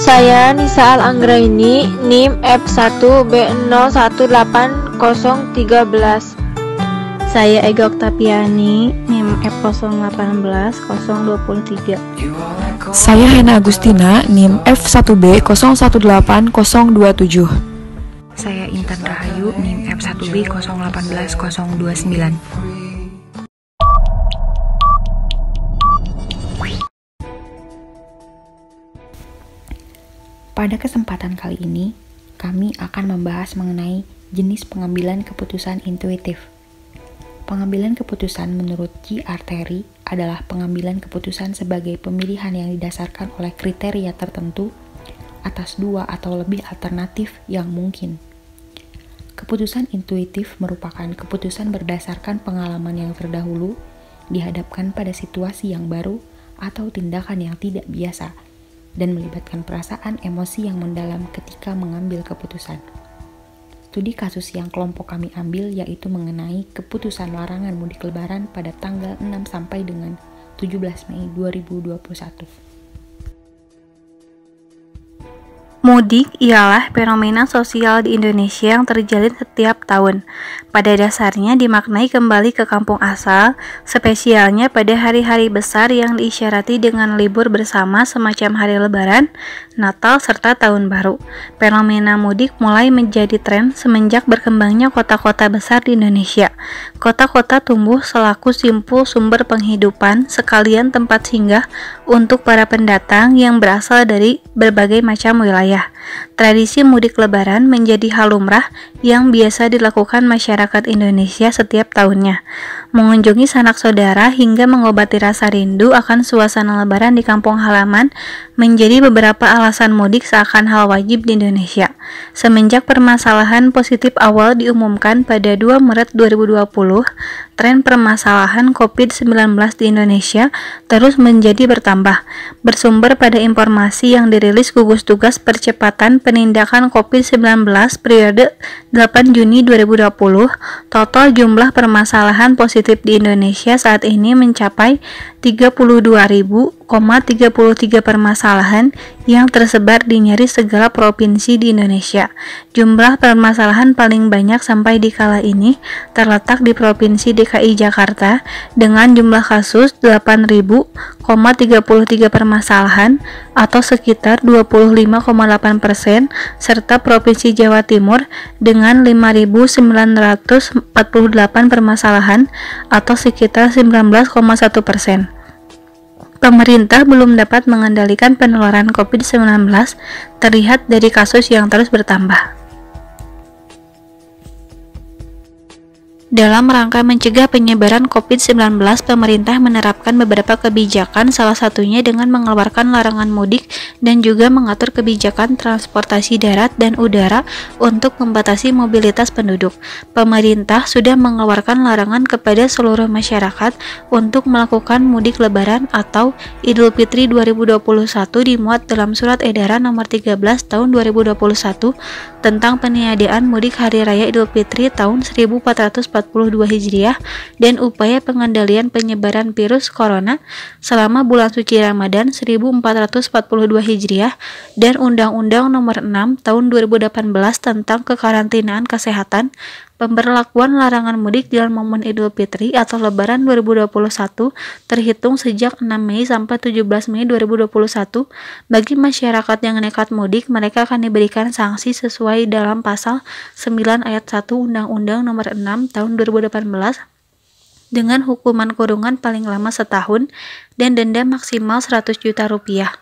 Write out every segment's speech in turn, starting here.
Saya Nisa Al-Anggraini, NIM F1B018013. Saya Ega Oktaviani, NIM F081023. Saya Hena Agustina, NIM F1B018027. Saya Intan Rahayu, NIM F1B018029. Pada kesempatan kali ini, kami akan membahas mengenai jenis pengambilan keputusan intuitif. Pengambilan keputusan menurut G. Arteri adalah pengambilan keputusan sebagai pemilihan yang didasarkan oleh kriteria tertentu atas dua atau lebih alternatif yang mungkin. Keputusan intuitif merupakan keputusan berdasarkan pengalaman yang terdahulu, dihadapkan pada situasi yang baru atau tindakan yang tidak biasa, dan melibatkan perasaan emosi yang mendalam ketika mengambil keputusan. Studi kasus yang kelompok kami ambil yaitu mengenai keputusan larangan mudik lebaran pada tanggal 6 sampai dengan 17 Mei 2021. Mudik ialah fenomena sosial di Indonesia yang terjalin setiap tahun. Pada dasarnya dimaknai kembali ke kampung asal, spesialnya pada hari-hari besar yang diisyarati dengan libur bersama semacam hari Lebaran, Natal, serta Tahun Baru. Fenomena mudik mulai menjadi tren semenjak berkembangnya kota-kota besar di Indonesia. Kota-kota tumbuh selaku simpul sumber penghidupan sekalian tempat singgah untuk para pendatang yang berasal dari berbagai macam wilayah. Tradisi mudik lebaran menjadi hal lumrah yang biasa dilakukan masyarakat Indonesia setiap tahunnya. Mengunjungi sanak saudara hingga mengobati rasa rindu akan suasana lebaran di kampung halaman menjadi beberapa alasan mudik seakan hal wajib di Indonesia. Semenjak permasalahan positif awal diumumkan pada 2 Maret 2020, tren permasalahan COVID-19 di Indonesia terus menjadi bertambah. Bersumber pada informasi yang dirilis gugus tugas percepatan penindakan COVID-19 periode 8 Juni 2020, total jumlah permasalahan positif di Indonesia saat ini mencapai 32.033 permasalahan yang tersebar di nyaris segala provinsi di Indonesia. Jumlah permasalahan paling banyak sampai di kala ini terletak di Provinsi DKI Jakarta dengan jumlah kasus 8.033 permasalahan atau sekitar 25,8%, serta Provinsi Jawa Timur dengan 5.948 permasalahan atau sekitar 19,1%. Pemerintah belum dapat mengendalikan penularan COVID-19 terlihat dari kasus yang terus bertambah. Dalam rangka mencegah penyebaran COVID-19, pemerintah menerapkan beberapa kebijakan, salah satunya dengan mengeluarkan larangan mudik dan juga mengatur kebijakan transportasi darat dan udara untuk membatasi mobilitas penduduk. Pemerintah sudah mengeluarkan larangan kepada seluruh masyarakat untuk melakukan mudik lebaran atau Idul Fitri 2021 dimuat dalam Surat Edaran Nomor 13 Tahun 2021 tentang peniadaan mudik Hari Raya Idul Fitri tahun 1442 Hijriah dan upaya pengendalian penyebaran virus corona selama bulan suci Ramadan 1442 Hijriah dan Undang-Undang Nomor 6 Tahun 2018 tentang kekarantinaan kesehatan. Pemberlakuan larangan mudik dalam momen Idul Fitri atau Lebaran 2021 terhitung sejak 6 Mei sampai 17 Mei 2021. Bagi masyarakat yang nekat mudik, mereka akan diberikan sanksi sesuai dalam pasal 9 ayat 1 Undang-Undang Nomor 6 Tahun 2018 dengan hukuman kurungan paling lama setahun dan denda maksimal 100 juta rupiah.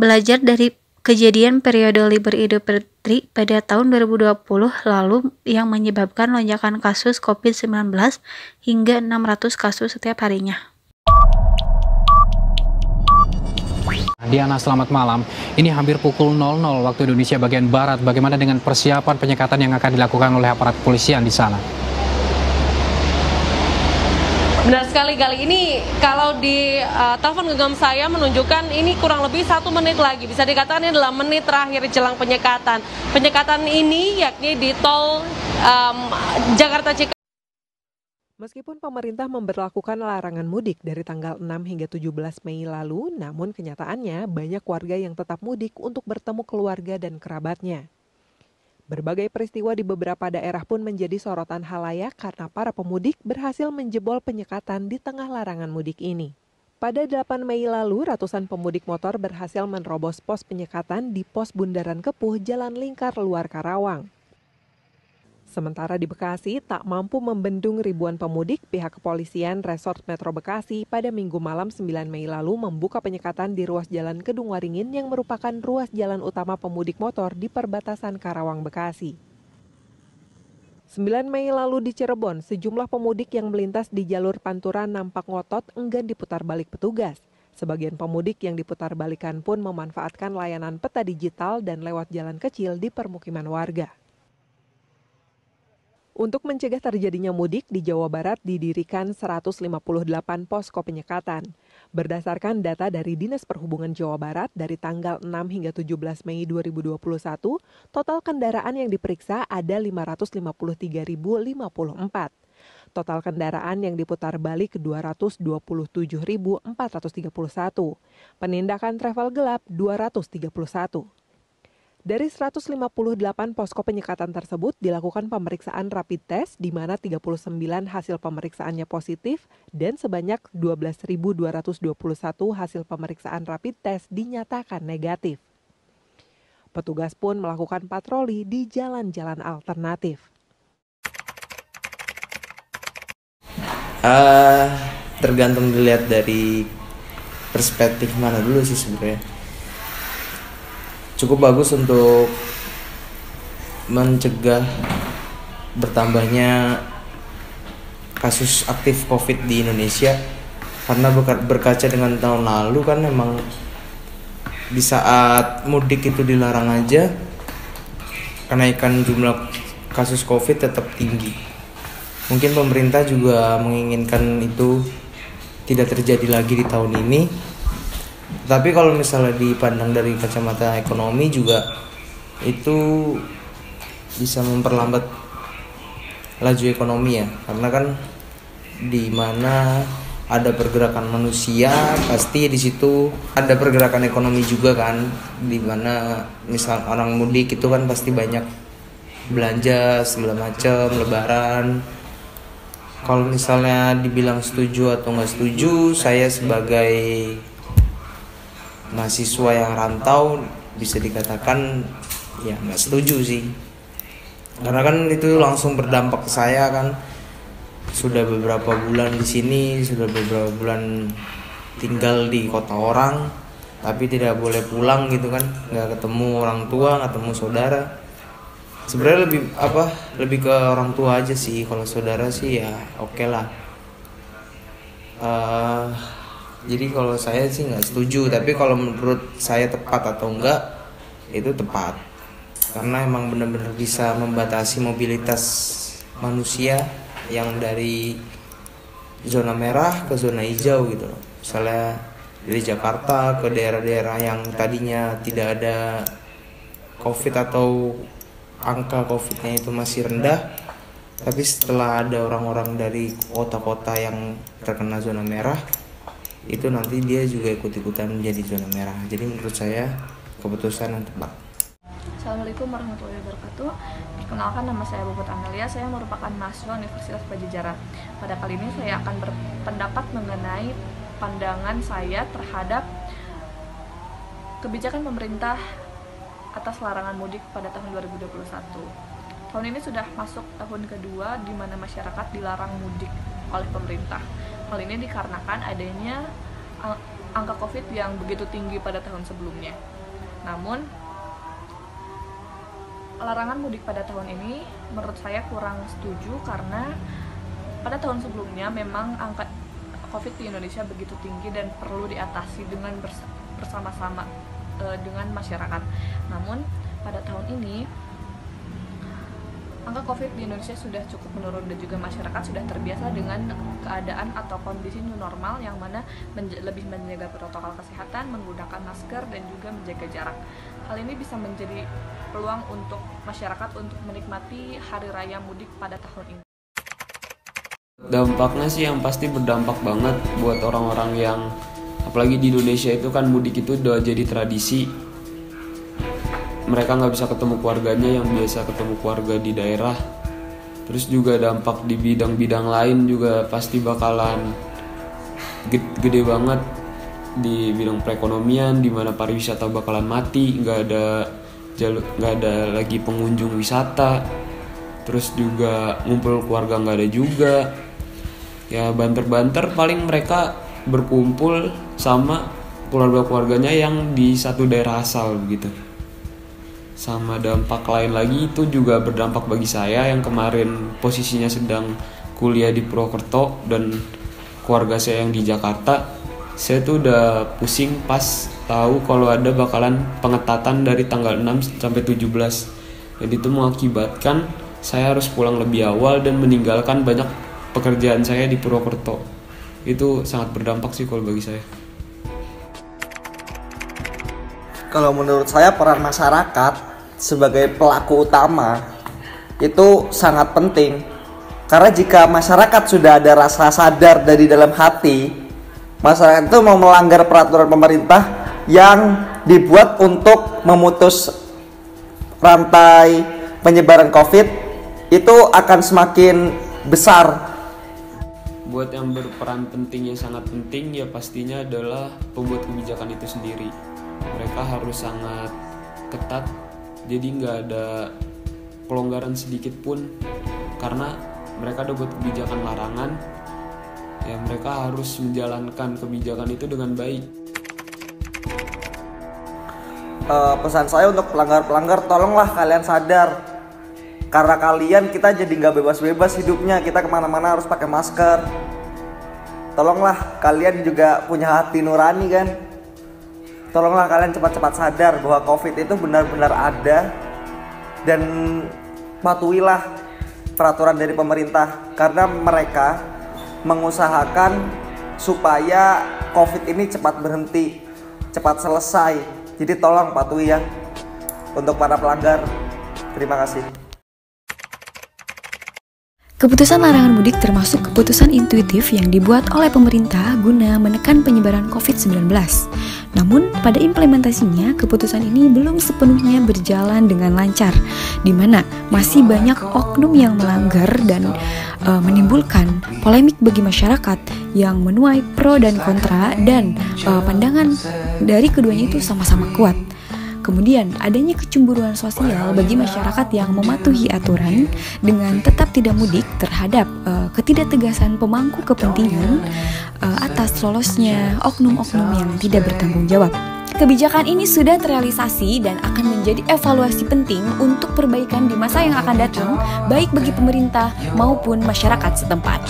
Belajar dari kejadian periode libur Idul Fitri pada tahun 2020 lalu yang menyebabkan lonjakan kasus COVID-19 hingga 600 kasus setiap harinya. Diana, selamat malam. Ini hampir pukul 00 waktu Indonesia bagian Barat. Bagaimana dengan persiapan penyekatan yang akan dilakukan oleh aparat kepolisian di sana? Benar sekali, kali ini kalau di telepon genggam saya menunjukkan ini kurang lebih 1 menit lagi. Bisa dikatakan ini adalah menit terakhir jelang penyekatan. Penyekatan ini yakni di tol Jakarta Cikampek. Meskipun pemerintah memberlakukan larangan mudik dari tanggal 6 hingga 17 Mei lalu, namun kenyataannya banyak warga yang tetap mudik untuk bertemu keluarga dan kerabatnya. Berbagai peristiwa di beberapa daerah pun menjadi sorotan halayak karena para pemudik berhasil menjebol penyekatan di tengah larangan mudik ini. Pada 8 Mei lalu, ratusan pemudik motor berhasil menerobos pos penyekatan di pos Bundaran Kepuh, Jalan Lingkar Luar Karawang. Sementara di Bekasi, tak mampu membendung ribuan pemudik, pihak kepolisian Resort Metro Bekasi pada Minggu malam 9 Mei lalu membuka penyekatan di ruas Jalan Kedung Waringin yang merupakan ruas jalan utama pemudik motor di perbatasan Karawang, Bekasi. 9 Mei lalu di Cirebon, sejumlah pemudik yang melintas di jalur Pantura nampak ngotot enggan diputar balik petugas. Sebagian pemudik yang diputar balikan pun memanfaatkan layanan peta digital dan lewat jalan kecil di permukiman warga. Untuk mencegah terjadinya mudik, di Jawa Barat didirikan 158 posko penyekatan. Berdasarkan data dari Dinas Perhubungan Jawa Barat, dari tanggal 6 hingga 17 Mei 2021, total kendaraan yang diperiksa ada 553.054. Total kendaraan yang diputar balik 227.431. Penindakan travel gelap 231. Dari 158 posko penyekatan tersebut dilakukan pemeriksaan rapid test di mana 39 hasil pemeriksaannya positif dan sebanyak 12.221 hasil pemeriksaan rapid test dinyatakan negatif. Petugas pun melakukan patroli di jalan-jalan alternatif. Tergantung dilihat dari perspektif mana dulu sih sebenarnya. Cukup bagus untuk mencegah bertambahnya kasus aktif COVID di Indonesia, karena berkaca dengan tahun lalu kan memang di saat mudik itu dilarang aja kenaikan jumlah kasus COVID tetap tinggi. Mungkin pemerintah juga menginginkan itu tidak terjadi lagi di tahun ini. Tapi kalau misalnya dipandang dari kacamata ekonomi juga itu bisa memperlambat laju ekonomi ya, karena kan di mana ada pergerakan manusia pasti di situ ada pergerakan ekonomi juga kan, di mana misal orang mudik itu kan pasti banyak belanja segala macam, lebaran. Kalau misalnya dibilang setuju atau nggak setuju, saya sebagai mahasiswa yang rantau bisa dikatakan ya nggak setuju sih, karena kan itu langsung berdampak ke saya kan. Sudah beberapa bulan di sini, sudah beberapa bulan tinggal di kota orang, tapi tidak boleh pulang gitu kan, nggak ketemu orang tua, nggak ketemu saudara. Sebenarnya lebih ke orang tua aja sih. Kalau saudara sih ya oke lah. Jadi kalau saya sih nggak setuju, tapi kalau menurut saya tepat atau enggak, itu tepat. Karena emang benar-benar bisa membatasi mobilitas manusia yang dari zona merah ke zona hijau gitu loh. Misalnya dari Jakarta ke daerah-daerah yang tadinya tidak ada COVID atau angka COVID-nya itu masih rendah, tapi setelah ada orang-orang dari kota-kota yang terkena zona merah, itu nanti dia juga ikut-ikutan menjadi zona merah. Jadi menurut saya keputusan yang tepat. Assalamualaikum warahmatullahi wabarakatuh. Perkenalkan, nama saya Bobot Amelia. Saya merupakan mahasiswa Universitas Padjadjaran. Pada kali ini saya akan berpendapat mengenai pandangan saya terhadap kebijakan pemerintah atas larangan mudik pada tahun 2021. Tahun ini sudah masuk tahun kedua di mana masyarakat dilarang mudik oleh pemerintah. Hal ini dikarenakan adanya angka COVID yang begitu tinggi pada tahun sebelumnya. Namun, larangan mudik pada tahun ini menurut saya kurang setuju karena pada tahun sebelumnya memang angka COVID di Indonesia begitu tinggi dan perlu diatasi dengan bersama-sama dengan masyarakat. Namun pada tahun ini angka COVID di Indonesia sudah cukup menurun dan juga masyarakat sudah terbiasa dengan keadaan atau kondisi new normal yang mana lebih menjaga protokol kesehatan, menggunakan masker dan juga menjaga jarak. Hal ini bisa menjadi peluang untuk masyarakat untuk menikmati hari raya mudik pada tahun ini. Dampaknya sih yang pasti berdampak banget buat orang-orang yang, apalagi di Indonesia itu kan mudik itu udah jadi tradisi. Mereka nggak bisa ketemu keluarganya yang biasa ketemu keluarga di daerah. Terus juga dampak di bidang-bidang lain juga pasti bakalan gede banget di bidang perekonomian, di mana pariwisata bakalan mati, nggak ada lagi pengunjung wisata. Terus juga ngumpul keluarga nggak ada juga. Ya banter-banter paling mereka berkumpul sama keluarga-keluarganya yang di satu daerah asal begitu. Sama dampak lain lagi itu juga berdampak bagi saya yang kemarin posisinya sedang kuliah di Purwokerto dan keluarga saya yang di Jakarta. Saya tuh udah pusing pas tahu kalau ada bakalan pengetatan dari tanggal 6 sampai 17. Dan itu mengakibatkan saya harus pulang lebih awal dan meninggalkan banyak pekerjaan saya di Purwokerto. Itu sangat berdampak sih kalau bagi saya. Kalau menurut saya peran masyarakat sebagai pelaku utama itu sangat penting. Karena jika masyarakat sudah ada rasa sadar dari dalam hati, masyarakat itu mau melanggar peraturan pemerintah yang dibuat untuk memutus rantai penyebaran COVID, itu akan semakin besar. Buat yang berperan penting yang sangat penting ya pastinya adalah pembuat kebijakan itu sendiri. Mereka harus sangat ketat, jadi nggak ada pelonggaran sedikit pun, karena mereka udah buat kebijakan larangan. Ya mereka harus menjalankan kebijakan itu dengan baik. Pesan saya untuk pelanggar-pelanggar, tolonglah kalian sadar. Karena kalian kita jadi nggak bebas-bebas hidupnya, kita kemana-mana harus pakai masker. Tolonglah kalian juga punya hati nurani kan. Tolonglah kalian cepat-cepat sadar bahwa COVID itu benar-benar ada. Dan patuhilah peraturan dari pemerintah. Karena mereka mengusahakan supaya COVID ini cepat berhenti, cepat selesai. Jadi tolong patuhi ya untuk para pelanggar. Terima kasih. Keputusan larangan mudik termasuk keputusan intuitif yang dibuat oleh pemerintah guna menekan penyebaran COVID-19. Namun, pada implementasinya, keputusan ini belum sepenuhnya berjalan dengan lancar, di mana masih banyak oknum yang melanggar dan menimbulkan polemik bagi masyarakat yang menuai pro dan kontra, dan pandangan dari keduanya itu sama-sama kuat. Kemudian adanya kecemburuan sosial bagi masyarakat yang mematuhi aturan dengan tetap tidak mudik terhadap ketidaktegasan pemangku kepentingan atas lolosnya oknum-oknum yang tidak bertanggung jawab. Kebijakan ini sudah terrealisasi dan akan menjadi evaluasi penting untuk perbaikan di masa yang akan datang, baik bagi pemerintah maupun masyarakat setempat.